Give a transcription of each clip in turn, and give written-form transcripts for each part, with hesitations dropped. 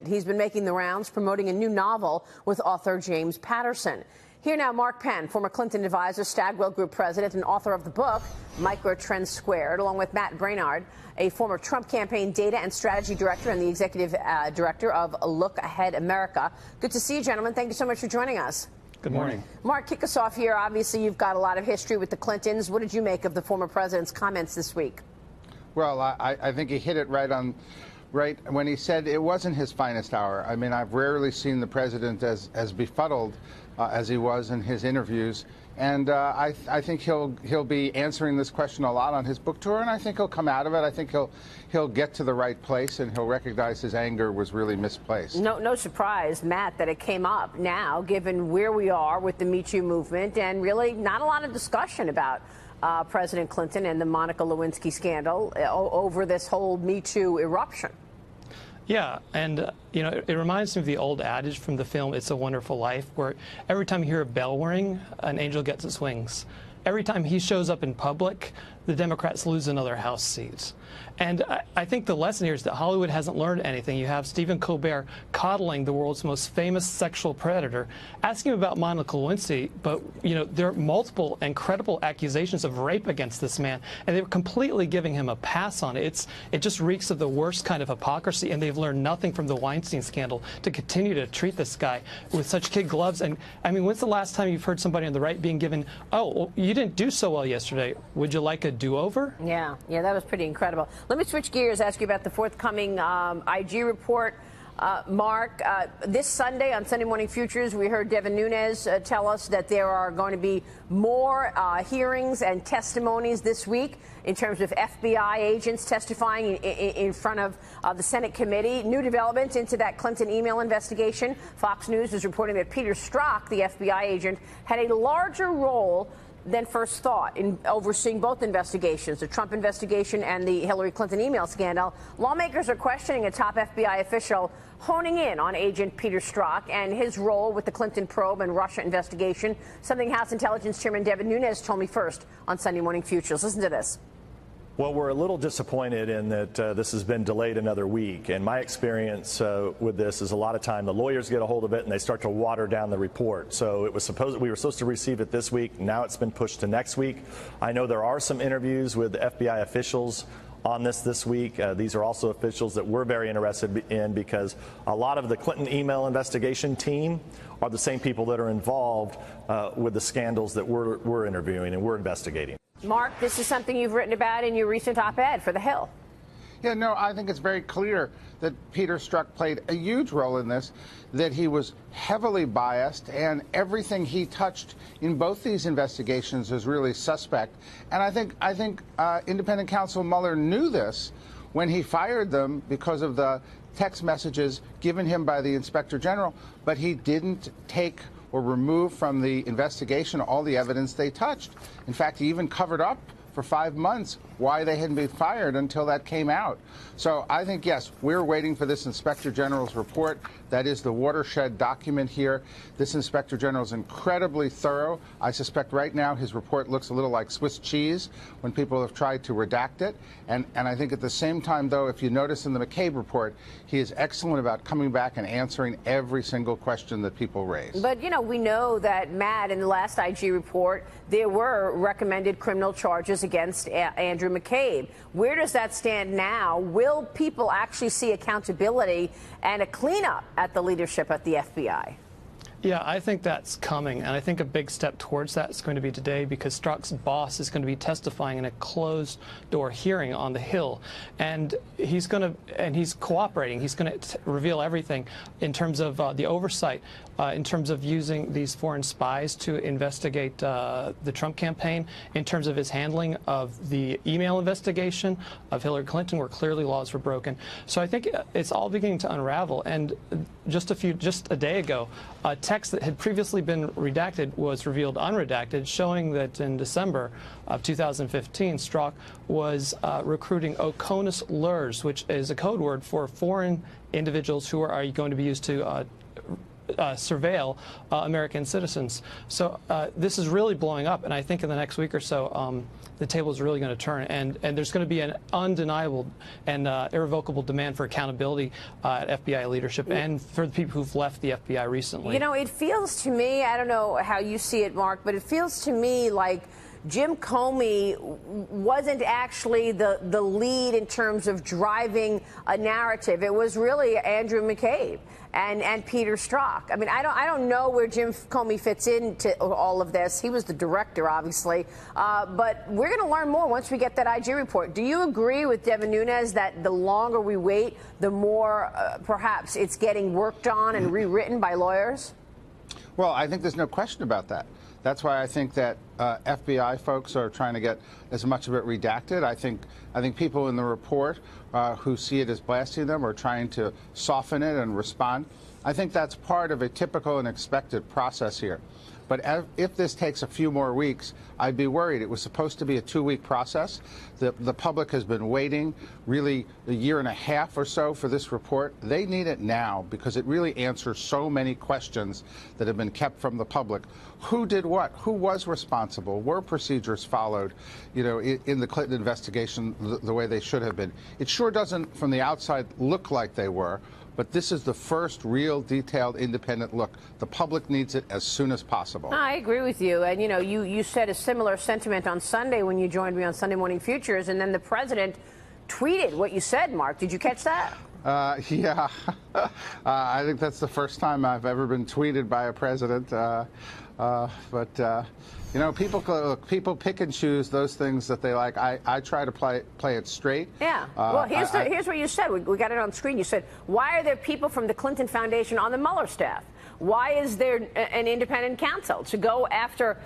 He's been making the rounds, promoting a new novel with author James Patterson. Here now, Mark Penn, former Clinton advisor, Stagwell Group president, and author of the book, Microtrends Squared, along with Matt Braynard, a former Trump campaign data and strategy director and the executive director of Look Ahead America. Good to see you, gentlemen. Thank you so much for joining us. Good morning. Mark, kick us off here. Obviously, you've got a lot of history with the Clintons. What did you make of the former president's comments this week? Well, I think he hit it right when he said it wasn't his finest hour. I mean, I've rarely seen the president as befuddled as he was in his interviews. And I think he'll be answering this question a lot on his book tour, and I think he'll come out of it. I think he'll get to the right place, and he'll recognize his anger was really misplaced. No surprise, Matt, that it came up now, given where we are with the Me Too movement, and really not a lot of discussion about President Clinton and the Monica Lewinsky scandal over this whole Me Too eruption. Yeah, and it reminds me of the old adage from the film It's a Wonderful Life, where every time you hear a bell ring, an angel gets its wings. Every time he shows up in public, the Democrats lose another House seat. And I think the lesson here is that Hollywood hasn't learned anything. You have Stephen Colbert coddling the world's most famous sexual predator, asking him about Monica Lewinsky, but there are multiple and credible accusations of rape against this man, and they're completely giving him a pass on it. It just reeks of the worst kind of hypocrisy, and they've learned nothing from the Weinstein scandal to continue to treat this guy with such kid gloves. And I mean, when's the last time you've heard somebody on the right being given, oh, well, you didn't do so well yesterday, would you like a do-over? Yeah, that was pretty incredible. Let me switch gears, ask you about the forthcoming IG report. Mark, this Sunday on Sunday Morning Futures, we heard Devin Nunes tell us that there are going to be more hearings and testimonies this week in terms of FBI agents testifying in front of the Senate committee. New developments into that Clinton email investigation. Fox News is reporting that Peter Strzok, the FBI agent, had a larger role than first thought in overseeing both investigations, the Trump investigation and the Hillary Clinton email scandal. Lawmakers are questioning a top FBI official honing in on agent Peter Strzok and his role with the Clinton probe and Russia investigation, something House Intelligence Chairman Devin Nunes told me first on Sunday Morning Futures. Listen to this. Well, we're a little disappointed in that this has been delayed another week. And my experience with this is a lot of time the lawyers get a hold of it and they start to water down the report. So we were supposed to receive it this week. Now it's been pushed to next week. I know there are some interviews with FBI officials on this week. These are also officials that we're very interested in because a lot of the Clinton email investigation team are the same people that are involved with the scandals that we're interviewing and we're investigating. Mark, this is something you've written about in your recent op-ed for The Hill. Yeah, no, I think it's very clear that Peter Strzok played a huge role in this, that he was heavily biased, and everything he touched in both these investigations is really suspect. And I think independent counsel Mueller knew this when he fired them because of the text messages given him by the Inspector General, but he didn't take or remove from the investigation all the evidence they touched. In fact, he even covered up for 5 months why they hadn't been fired until that came out. So I think, yes, we're waiting for this Inspector General's report. That is the watershed document here. This Inspector General is incredibly thorough. I suspect right now his report looks a little like Swiss cheese when people have tried to redact it. And I think at the same time, though, if you notice in the McCabe report, he is excellent about coming back and answering every single question that people raise. But, we know that, Matt, in the last IG report, there were recommended criminal charges against Andrew McCabe. Where does that stand now? Will people actually see accountability and a cleanup at the leadership at the FBI? Yeah, I think that's coming, and I think a big step towards that is going to be today because Strzok's boss is going to be testifying in a closed-door hearing on the Hill, and he's cooperating. He's going to reveal everything in terms of the oversight, in terms of using these foreign spies to investigate the Trump campaign, in terms of his handling of the email investigation of Hillary Clinton, where clearly laws were broken. So I think it's all beginning to unravel. And just a day ago, text that had previously been redacted was revealed unredacted, showing that in December of 2015, Strzok was recruiting Oconus lurs, which is a code word for foreign individuals who are going to be used to surveil American citizens. So this is really blowing up, and I think in the next week or so, the table is really going to turn, and there's going to be an undeniable and irrevocable demand for accountability at FBI leadership and for the people who've left the FBI recently. You know, it feels to me, I don't know how you see it, Mark, but it feels to me like Jim Comey wasn't actually the lead in terms of driving a narrative. It was really Andrew McCabe and Peter Strzok. I mean, I don't know where Jim Comey fits into all of this. He was the director, obviously, but we're going to learn more once we get that IG report. Do you agree with Devin Nunes that the longer we wait, the more perhaps it's getting worked on and rewritten by lawyers? Well, I think there's no question about that. That's why I think that FBI folks are trying to get as much of it redacted. I think people in the report who see it as blasting them are trying to soften it and respond. I think that's part of a typical and expected process here. But if this takes a few more weeks, I'd be worried. It was supposed to be a 2-week process. The public has been waiting really a year and a half or so for this report. They need it now because it really answers so many questions that have been kept from the public. Who did what? Who was responsible? Were procedures followed, you know, in the Clinton investigation the way they should have been? It sure doesn't, from the outside, look like they were. But this is the first real detailed independent look. The public needs it as soon as possible. I agree with you. And, you know, you said a similar sentiment on Sunday when you joined me on Sunday Morning Futures. And then the president tweeted what you said, Mark. Did you catch that? Yeah. I think that's the first time I've ever been tweeted by a president. You know, people pick and choose those things that they like. I try to play it straight. Yeah. Well, here's what you said. We got it on screen. You said, why are there people from the Clinton Foundation on the Mueller staff? Why is there an independent counsel to go after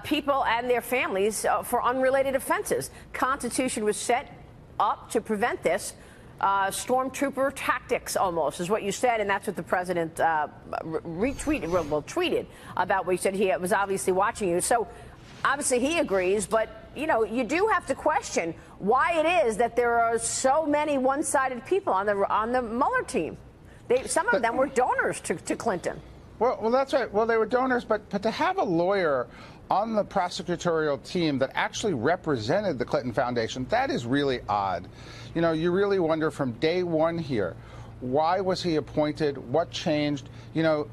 people and their families for unrelated offenses? Constitution was set up to prevent this. Stormtrooper tactics, almost, is what you said, and that's what the president tweeted about what you said. He was obviously watching you, so obviously he agrees. But you know, you do have to question why it is that there are so many one-sided people on the Mueller team. Some of them were donors to Clinton. Well, that's right. Well, they were donors, but to have a lawyer on the prosecutorial team that actually represented the Clinton Foundation, that is really odd. You know, you really wonder from day one here, why was he appointed? What changed? You know,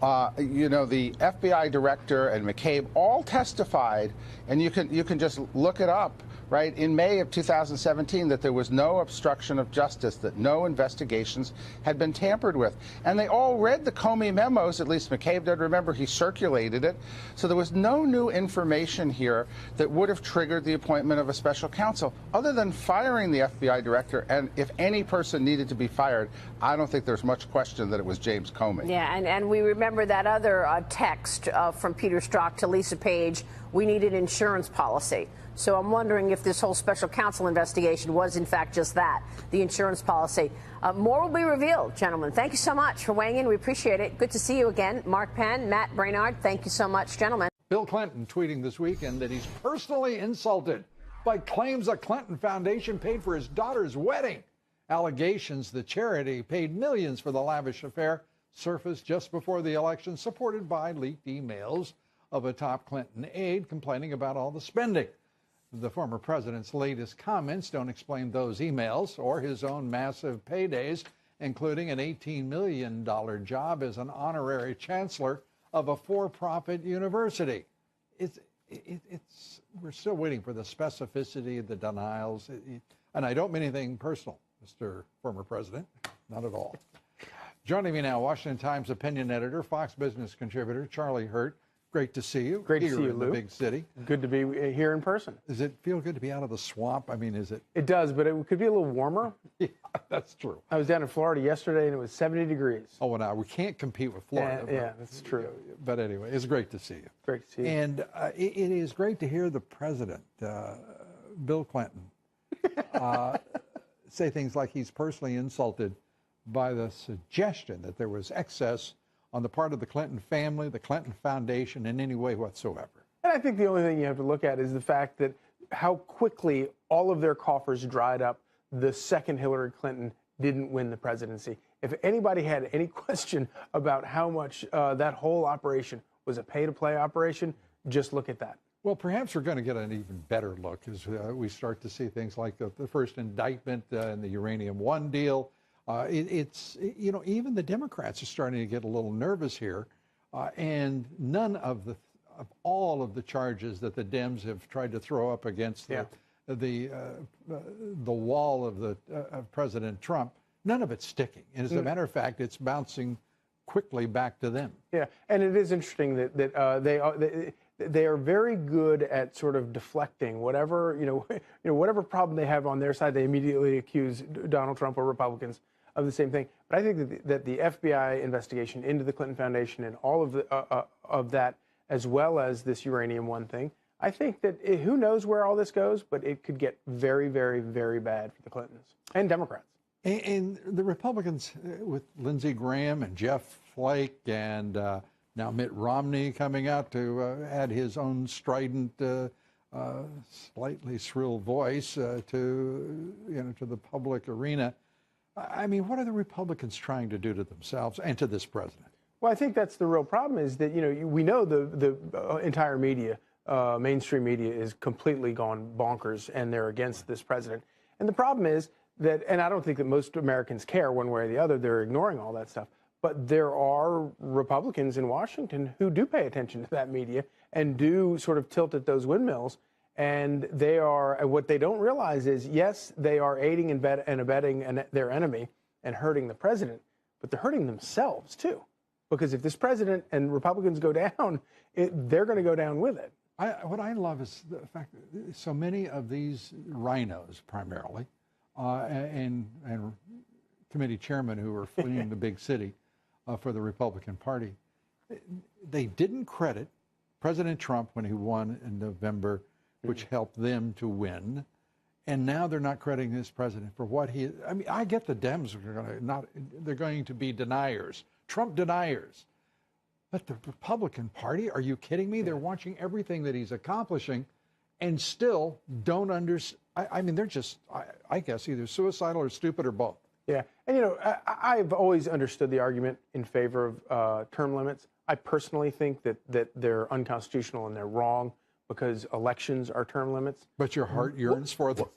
the FBI director and McCabe all testified, and you can just look it up, right, in May of 2017, that there was no obstruction of justice, that no investigations had been tampered with. And they all read the Comey memos, at least McCabe did. Remember, he circulated it. So there was no new information here that would have triggered the appointment of a special counsel, other than firing the FBI director. And if any person needed to be fired, I don't think there's much question that it was James Comey. Yeah, and we remember that other text from Peter Strzok to Lisa Page, we need an insurance policy. So I'm wondering if this whole special counsel investigation was, in fact, just that, the insurance policy. More will be revealed, gentlemen. Thank you so much for weighing in. We appreciate it. Good to see you again. Mark Penn, Matt Brainard, thank you so much, gentlemen. Bill Clinton tweeting this weekend that he's personally insulted by claims the Clinton Foundation paid for his daughter's wedding. Allegations the charity paid millions for the lavish affair surfaced just before the election, supported by leaked emails of a top Clinton aide complaining about all the spending. The former president's latest comments don't explain those emails or his own massive paydays, including an $18 million job as an honorary chancellor of a for-profit university. We're still waiting for the specificity of the denials. And I don't mean anything personal, Mr. Former President, not at all. Joining me now, Washington Times opinion editor, Fox Business contributor, Charlie Hurt. Great to see you. Great to see you, in Lou. the big city. Good to be here in person. Does it feel good to be out of the swamp? I mean, is it? It does, but it could be a little warmer. Yeah, that's true. I was down in Florida yesterday, and it was 70 degrees. Oh, well, now we can't compete with Florida. Yeah, that's true. But anyway, it's great to see you. Great to see you. And it is great to hear the president, Bill Clinton, say things like he's personally insulted by the suggestion that there was excess on the part of the Clinton family, the Clinton Foundation, in any way whatsoever. And I think the only thing you have to look at is the fact that how quickly all of their coffers dried up the second Hillary Clinton didn't win the presidency. If anybody had any question about how much that whole operation was a pay-to-play operation, just look at that. Well, perhaps we're going to get an even better look as we start to see things like the first indictment in the Uranium One deal. It's, you know, even the Democrats are starting to get a little nervous here, and none of all of the charges that the Dems have tried to throw up against the wall of President Trump, none of it's sticking. And as a matter of fact, it's bouncing quickly back to them. Yeah, and it is interesting that they are very good at sort of deflecting whatever whatever problem they have on their side. They immediately accuse Donald Trump or Republicans of the same thing. But I think that the FBI investigation into the Clinton Foundation and all of that, as well as this Uranium One thing, I think that who knows where all this goes, but it could get very, very, very bad for the Clintons and Democrats. And the Republicans, with Lindsey Graham and Jeff Flake and now Mitt Romney coming out to add his own strident, slightly shrill voice to the public arena. I mean, what are the Republicans trying to do to themselves and to this president? Well, I think that's the real problem is that, we know the entire media, mainstream media, is completely gone bonkers and they're against this president. And the problem is that, and I don't think that most Americans care one way or the other, they're ignoring all that stuff. But there are Republicans in Washington who do pay attention to that media and do sort of tilt at those windmills. And what they don't realize is, yes, they are aiding and abetting their enemy and hurting the president, but they're hurting themselves too. Because if this president and Republicans go down, they're going to go down with it. What I love is the fact that so many of these rhinos, primarily, and committee chairmen who are fleeing the big city for the Republican Party, they didn't credit President Trump when he won in November, which helped them to win. And now they're not crediting this president for what I mean, I get the Dems are they're going to be deniers, Trump deniers. But the Republican Party, are you kidding me? They're watching everything that he's accomplishing and still don't understand. I mean, they're just, I guess, either suicidal or stupid or both. Yeah. And, I've always understood the argument in favor of term limits. I personally think that they're unconstitutional and they're wrong because elections are term limits. But your heart yearns for them.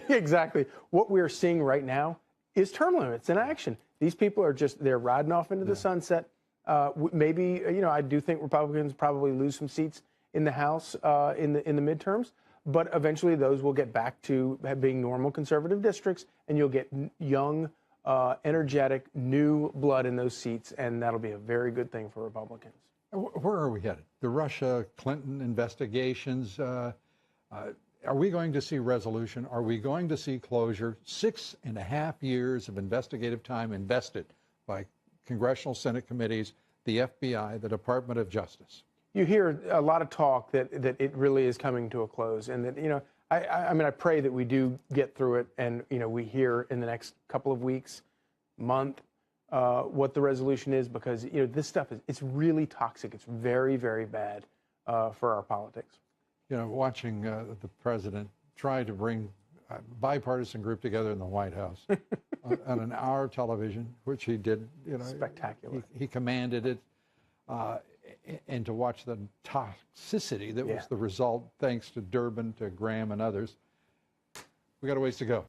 Exactly. What we're seeing right now is term limits in action. These people are they're riding off into the sunset. Maybe, I do think Republicans probably lose some seats in the House in the midterms, but eventually those will get back to being normal conservative districts, and you'll get young, energetic, new blood in those seats, and that'll be a very good thing for Republicans. Where are we headed? The Russia-Clinton investigations, are we going to see resolution? Are we going to see closure? 6.5 years of investigative time invested by congressional Senate committees, the FBI, the Department of Justice. You hear a lot of talk that it really is coming to a close, and that, I mean, I pray that we do get through it, and, we hear in the next couple of weeks, month, what the resolution is, because, this stuff it's really toxic. It's very, very bad for our politics. Watching the president try to bring a bipartisan group together in the White House on an hour of television, which he did, spectacular. He commanded it, and to watch the toxicity that was the result, thanks to Durbin, to Graham, and others. We got a ways to go.